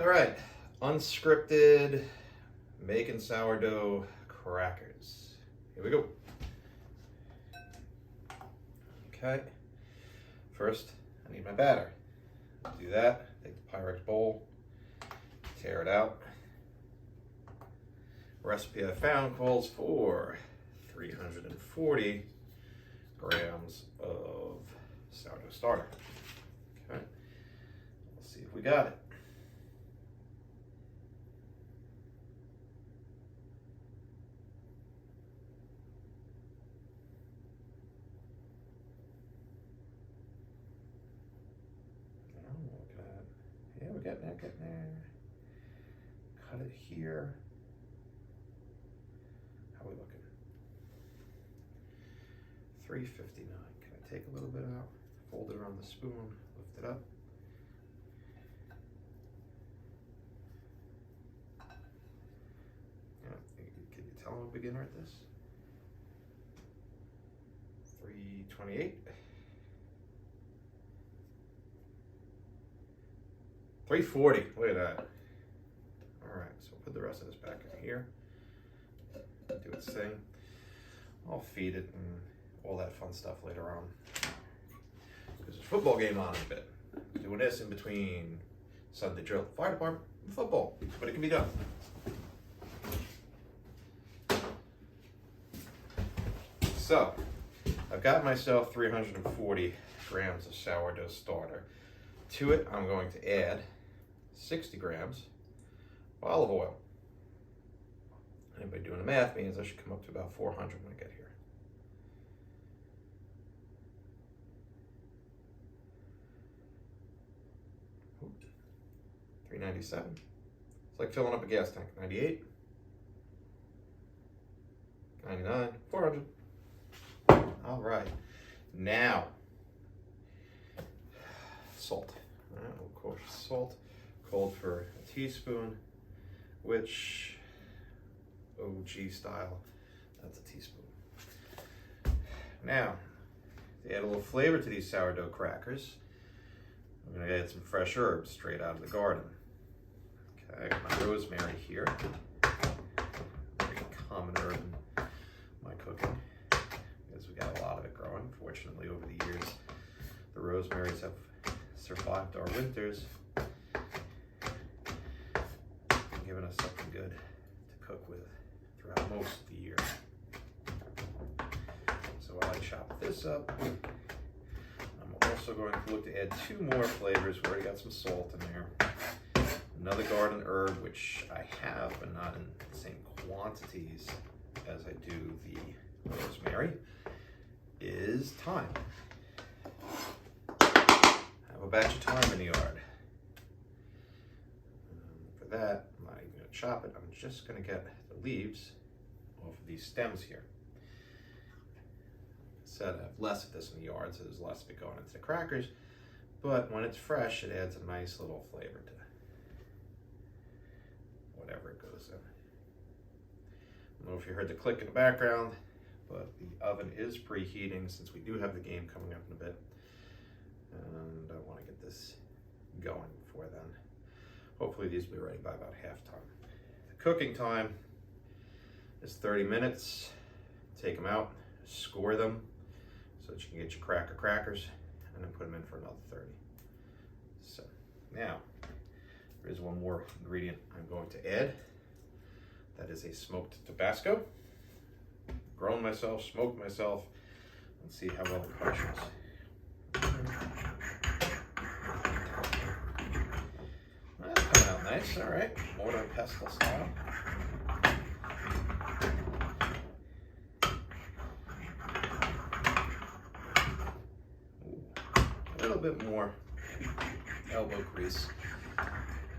All right, unscripted making sourdough crackers. Here we go. Okay, first I need my batter. Do that, take the Pyrex bowl, tear it out. Recipe I found calls for 340 grams of sourdough starter. Okay, let's see if we got it. Yeah, we're getting there. Cut it here. How are we looking? 359. Can I take a little bit out? Fold it around the spoon, lift it up. Yeah, can you tell I'm a beginner at this? 328. 340, look at that. All right, so put the rest of this back in here. Do its thing. I'll feed it and all that fun stuff later on. There's a football game on in a bit. Doing this in between Sunday drill, fire department, and football, but it can be done. So, I've got myself 340 grams of sourdough starter. To it, I'm going to add 60 grams of olive oil. Anybody doing the math means I should come up to about 400 when I get here. Oops. 397. It's like filling up a gas tank. 98. 99. 400. All right. Now, salt. Of course, salt called for a teaspoon, which OG style, that's a teaspoon. Now, to add a little flavor to these sourdough crackers, I'm going to add some fresh herbs straight out of the garden. Okay, I got my rosemary here. Very common herb in my cooking because we got a lot of it growing. Fortunately, over the years, the rosemaries have survived our winters, giving us something good to cook with throughout most of the year. So while I chop this up, I'm also going to look to add 2 more flavors. We already got some salt in there. Another garden herb, which I have, but not in the same quantities as I do the rosemary, is thyme. A batch of thyme in the yard. For that, I'm not even going to chop it. I'm just going to get the leaves off of these stems here. Like I said, I have less of this in the yard, so there's less of it going into the crackers. But when it's fresh, it adds a nice little flavor to whatever it goes in. I don't know if you heard the click in the background, but the oven is preheating since we do have the game coming up in a bit. And I want to get this going before then. Hopefully these will be ready by about halftime. The cooking time is 30 minutes. Take them out, score them so that you can get your crackers, and then put them in for another 30. So now, there is one more ingredient I'm going to add. That is a smoked Tabasco. Grown myself, smoked myself. Let's see how well it functions. That's coming out nice, all right. Mortar and pestle style. Ooh, a little bit more elbow grease.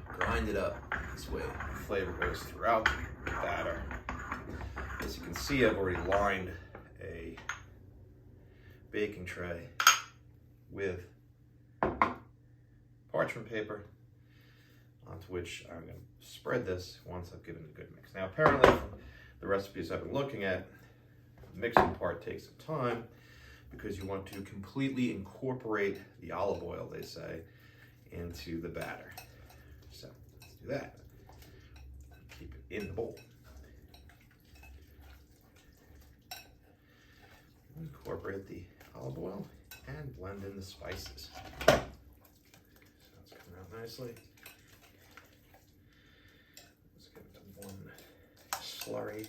Grind it up this way. The flavor goes throughout the batter. As you can see, I've already lined a baking tray with parchment paper, onto which I'm going to spread this once I've given it a good mix. Now, apparently, from the recipes I've been looking at, the mixing part takes some time because you want to completely incorporate the olive oil, they say, into the batter. So, let's do that. Keep it in the bowl. Incorporate the olive oil and blend in the spices. So it's coming out nicely. Let's give it one slurry.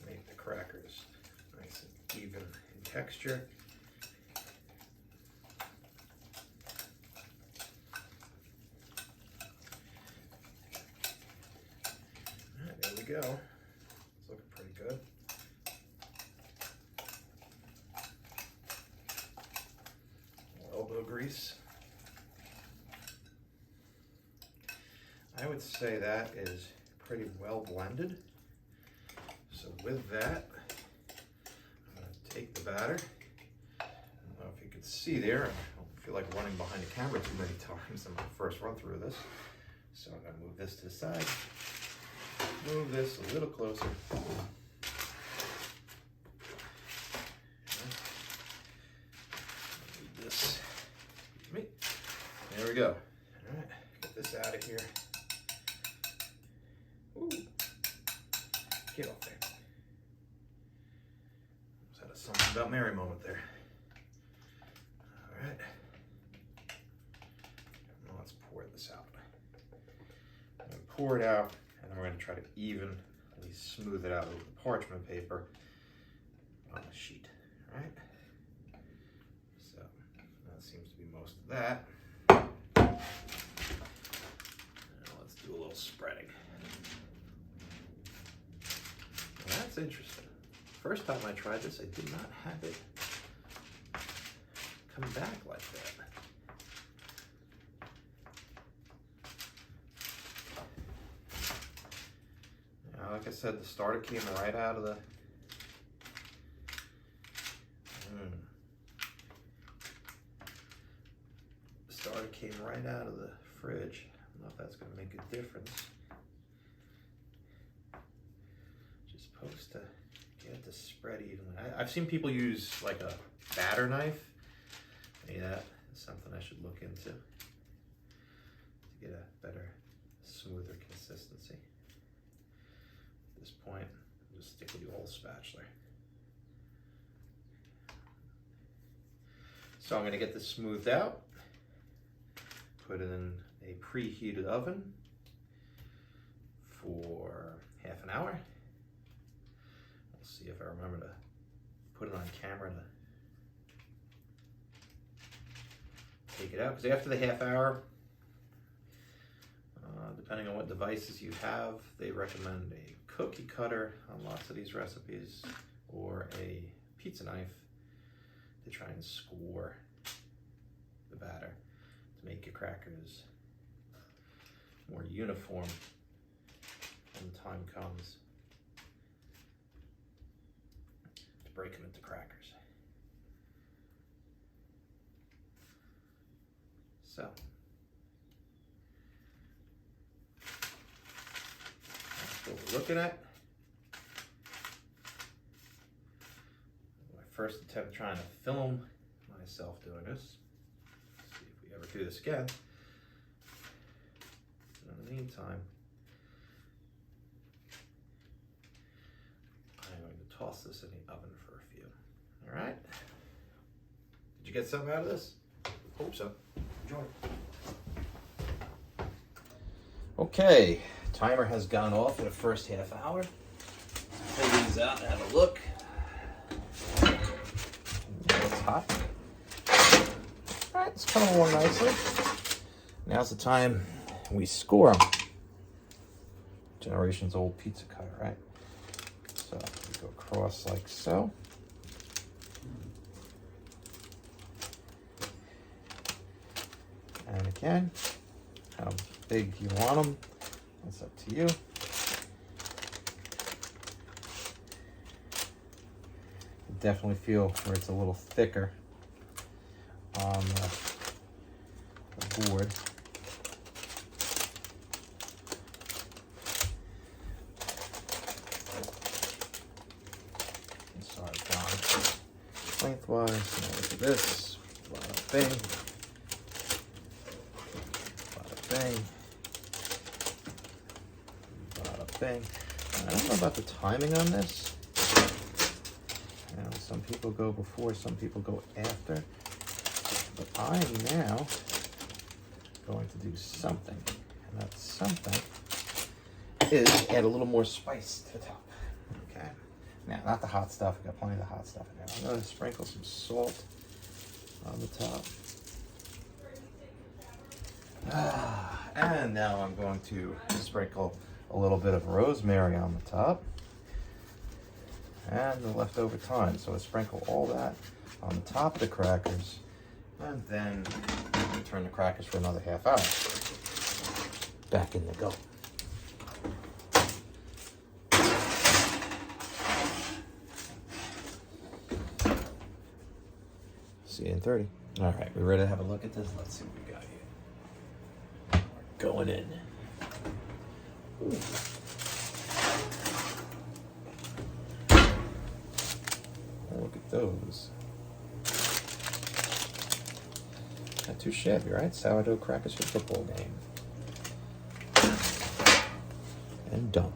Make the crackers nice and even in texture. All right, there we go. It's looking pretty good. Elbow grease. I would say that is pretty well blended. So with that, I'm going to take the batter. I don't know if you can see there. I don't feel like running behind the camera too many times in my first run through this. So I'm going to move this to the side. Move this a little closer. Move this. Excuse me. There we go. All right, get this out of here. Ooh. Get off there. Just had a something about Mary moment there. All right. Now let's pour this out. I'm going to pour it out, and we're going to try to evenly smooth it out over the parchment paper on the sheet. All right. So that seems to be most of that. Now let's do a little spreading. Now that's interesting. First time I tried this, I did not have it come back like that. Now, like I said, the starter came right out of the starter came right out of the fridge. I don't know if that's going to make a difference. Just supposed to get it to spread evenly. I've seen people use like a batter knife. Maybe that is something I should look into to get a better, smoother consistency. At this point, I'll just stick with the old spatula. So I'm going to get this smoothed out. Put it in a preheated oven for half an hour. We'll see if I remember to put it on camera to take it out. Because after the half hour, depending on what devices you have, they recommend a cookie cutter on lots of these recipes or a pizza knife to try and score the batter to make your crackers more uniform when the time comes to break them into crackers. So that's what we're looking at. My first attempt trying to film myself doing this. See if we ever do this again. In the meantime, I'm going to toss this in the oven for a few. All right? Did you get something out of this? Hope so. Enjoy. Okay, timer has gone off for the first half hour. Pull these out and have a look. It's hot. All right, it's coming along nicely. Now's the time we score them. Generations old pizza cutter, right? So we go across like so. And again, how big you want them, that's up to you. Definitely feel where it's a little thicker on the board. Sorry, John. Lengthwise, now look at this. bing. Bada bing. Bada bing. I don't know about the timing on this. You know, some people go before, some people go after. But I am now going to do something. And that something is add a little more spice to the top. Okay. Now, not the hot stuff. I've got plenty of the hot stuff in there. I'm going to sprinkle some salt on the top. And now I'm going to sprinkle a little bit of rosemary on the top. And the leftover thyme. So I sprinkle all that on the top of the crackers. And then turn the crackers for another half hour. Back in the go. See you in 30. All right, we ready to have a look at this? Let's see what we got here. We're going in. Ooh. Look at those. Not too shabby, right? Sourdough crackers for football game. And dump.